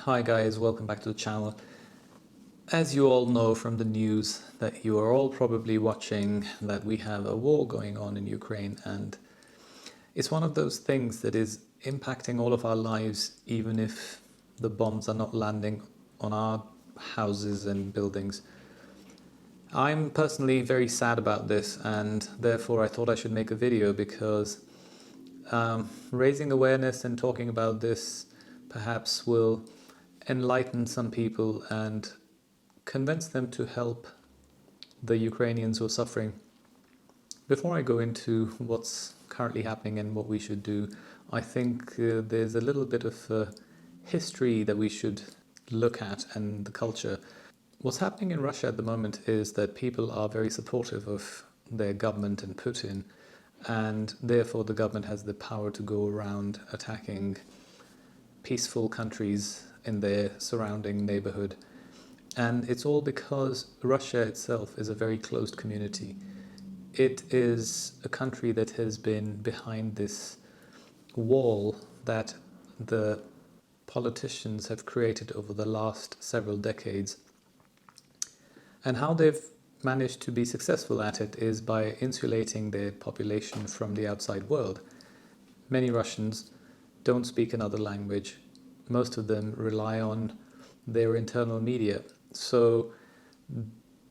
Hi guys, welcome back to the channel. As you all know from the news that you are all probably watching, that we have a war going on in Ukraine, and it's one of those things that is impacting all of our lives, even if the bombs are not landing on our houses and buildings. I'm personally very sad about this, and therefore I thought I should make a video because raising awareness and talking about this perhaps will enlighten some people and convince them to help the Ukrainians who are suffering. Before I go into what's currently happening and what we should do, I think there's a little bit of history that we should look at, and the culture. What's happening in Russia at the moment is that people are very supportive of their government and Putin, and therefore the government has the power to go around attacking peaceful countries in their surrounding neighborhood. And it's all because Russia itself is a very closed community. It is a country that has been behind this wall that the politicians have created over the last several decades. And how they've managed to be successful at it is by insulating their population from the outside world. Many Russians don't speak another language. Most of them rely on their internal media. So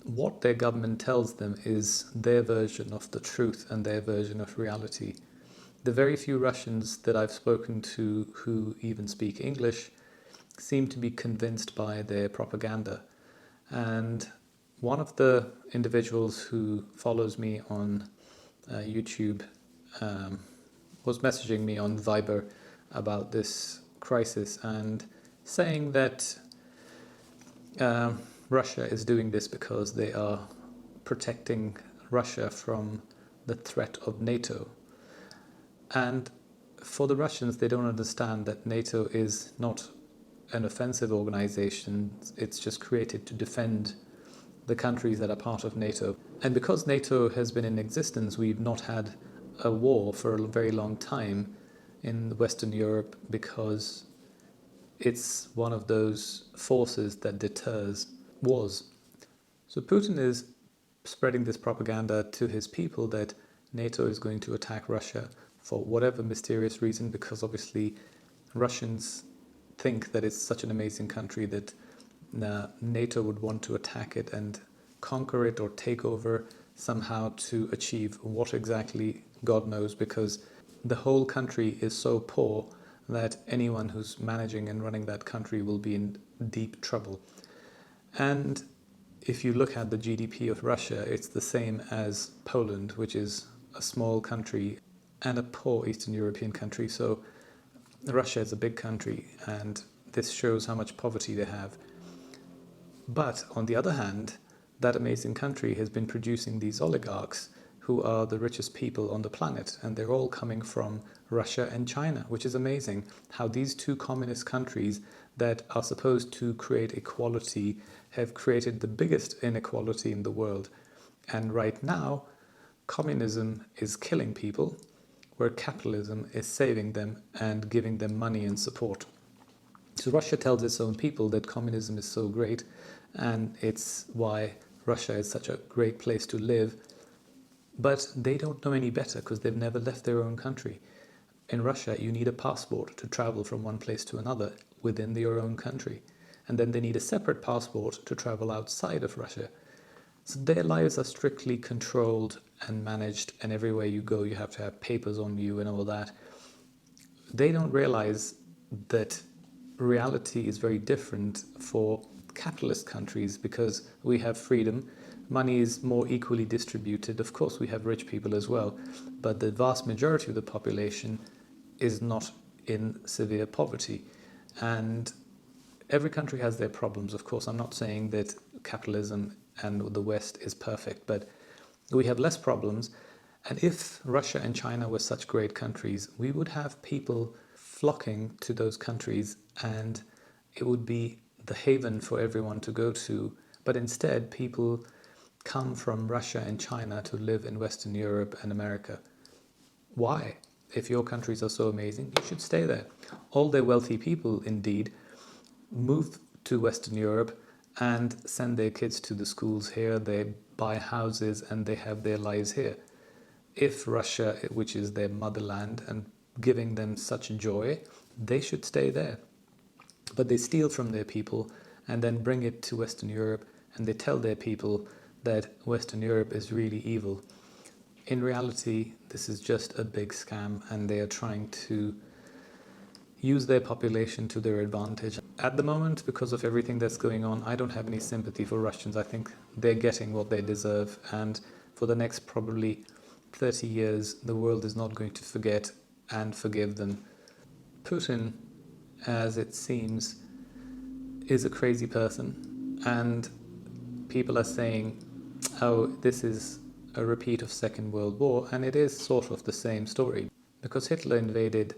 what their government tells them is their version of the truth and their version of reality. The very few Russians that I've spoken to who even speak English seem to be convinced by their propaganda. And one of the individuals who follows me on YouTube was messaging me on Viber about this crisis and saying that Russia is doing this because they are protecting Russia from the threat of NATO. And for the Russians, they don't understand that NATO is not an offensive organization. It's just created to defend the countries that are part of NATO. And because NATO has been in existence, we've not had a war for a very long time in Western Europe because it's one of those forces that deters wars. So Putin is spreading this propaganda to his people that NATO is going to attack Russia for whatever mysterious reason, because obviously Russians think that it's such an amazing country that NATO would want to attack it and conquer it or take over somehow to achieve what exactly, God knows, because the whole country is so poor that anyone who's managing and running that country will be in deep trouble. And if you look at the GDP of Russia, it's the same as Poland, which is a small country and a poor Eastern European country. So Russia is a big country, and this shows how much poverty they have. But on the other hand, that amazing country has been producing these oligarchs who are the richest people on the planet, and they're all coming from Russia and China, which is amazing how these two communist countries that are supposed to create equality have created the biggest inequality in the world. And right now, communism is killing people, where capitalism is saving them and giving them money and support. So Russia tells its own people that communism is so great, and it's why Russia is such a great place to live. But they don't know any better because they've never left their own country. In Russia, you need a passport to travel from one place to another within your own country. And then they need a separate passport to travel outside of Russia. So their lives are strictly controlled and managed, and everywhere you go, you have to have papers on you and all that. They don't realize that reality is very different for capitalist countries because we have freedom. Money is more equally distributed. Of course, we have rich people as well, but the vast majority of the population is not in severe poverty. And every country has their problems. Of course, I'm not saying that capitalism and the West is perfect, but we have less problems. And if Russia and China were such great countries, we would have people flocking to those countries, and it would be the haven for everyone to go to. But instead, people come from Russia and China to live in Western Europe and America. Why? If your countries are so amazing, you should stay there. All their wealthy people, indeed, move to Western Europe and send their kids to the schools here. They buy houses and they have their lives here. If Russia, which is their motherland and giving them such joy, they should stay there. But they steal from their people and then bring it to Western Europe, and they tell their people that Western Europe is really evil. In reality, this is just a big scam, and they are trying to use their population to their advantage. At the moment, because of everything that's going on, I don't have any sympathy for Russians. I think they're getting what they deserve, and for the next probably 30 years, the world is not going to forget and forgive them. Putin, as it seems, is a crazy person, and people are saying, oh, this is a repeat of Second World War, and it is sort of the same story, because Hitler invaded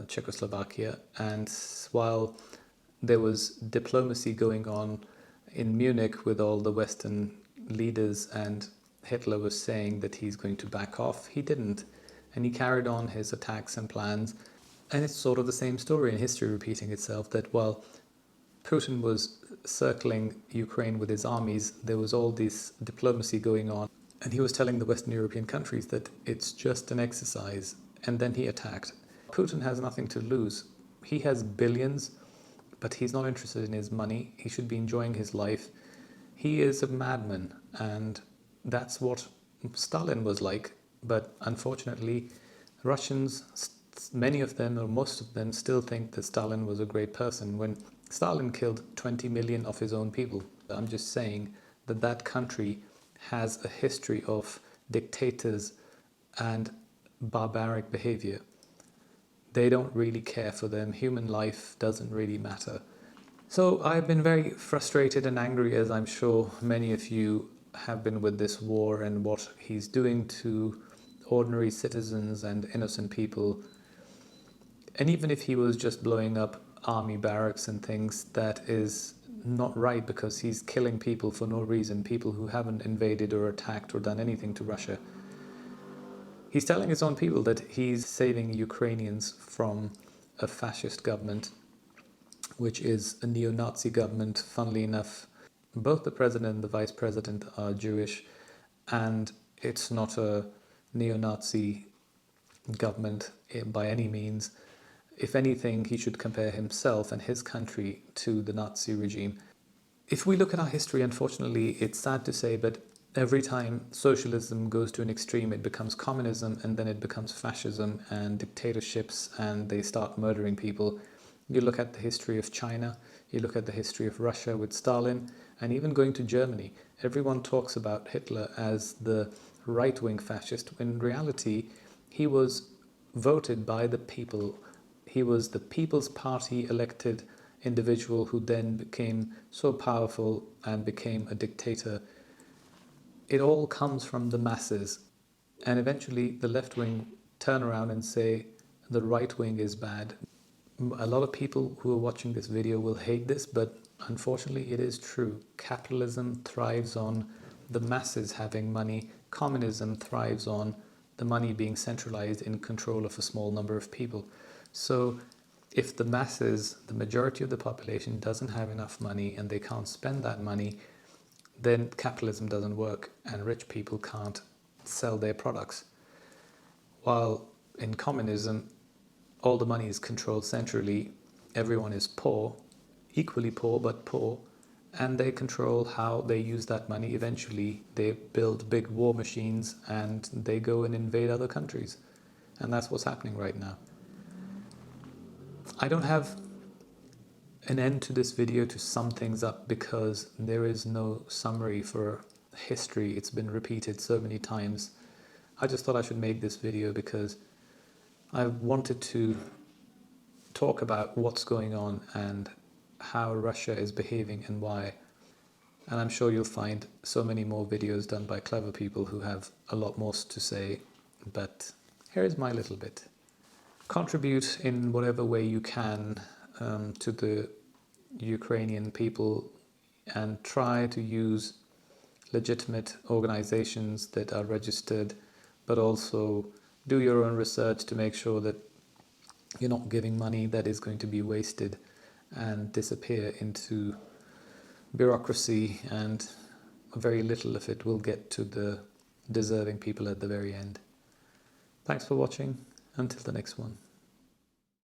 Czechoslovakia, and while there was diplomacy going on in Munich with all the Western leaders, and Hitler was saying that he's going to back off, he didn't, and he carried on his attacks and plans. And it's sort of the same story in history repeating itself, that while Putin was circling Ukraine with his armies, there was all this diplomacy going on, and he was telling the Western European countries that it's just an exercise, and then he attacked. Putin has nothing to lose. He has billions, but he's not interested in his money. He should be enjoying his life. He is a madman, and that's what Stalin was like. But unfortunately, Russians, many of them or most of them, still think that Stalin was a great person when Stalin killed 20 million of his own people. I'm just saying that that country has a history of dictators and barbaric behavior. They don't really care for them. Human life doesn't really matter. So I've been very frustrated and angry, as I'm sure many of you have been, with this war and what he's doing to ordinary citizens and innocent people. And even if he was just blowing up army barracks and things, that is not right, because he's killing people for no reason, people who haven't invaded or attacked or done anything to Russia. He's telling his own people that he's saving Ukrainians from a fascist government, which is a neo-Nazi government. Funnily enough, both the president and the vice president are Jewish, and it's not a neo-Nazi government by any means. If anything, he should compare himself and his country to the Nazi regime. If we look at our history, unfortunately, it's sad to say, but every time socialism goes to an extreme, it becomes communism, and then it becomes fascism and dictatorships, and they start murdering people. You look at the history of China, you look at the history of Russia with Stalin, and even going to Germany. Everyone talks about Hitler as the right-wing fascist, when in reality, he was voted by the people. He was the People's Party elected individual who then became so powerful and became a dictator. It all comes from the masses, and eventually the left wing turn around and say the right wing is bad. A lot of people who are watching this video will hate this, but unfortunately it is true. Capitalism thrives on the masses having money. Communism thrives on the money being centralized in control of a small number of people. So if the masses, the majority of the population, doesn't have enough money and they can't spend that money, then capitalism doesn't work and rich people can't sell their products. While in communism, all the money is controlled centrally, everyone is poor, equally poor but poor, and they control how they use that money. Eventually they build big war machines and they go and invade other countries, and that's what's happening right now. I don't have an end to this video to sum things up, because there is no summary for history. It's been repeated so many times. I just thought I should make this video because I wanted to talk about what's going on and how Russia is behaving and why. And I'm sure you'll find so many more videos done by clever people who have a lot more to say, but here's my little bit. Contribute in whatever way you can to the Ukrainian people, and try to use legitimate organizations that are registered, but also do your own research to make sure that you're not giving money that is going to be wasted. and disappear into bureaucracy, and very little of it will get to the deserving people at the very end. Thanks for watching. Until the next one.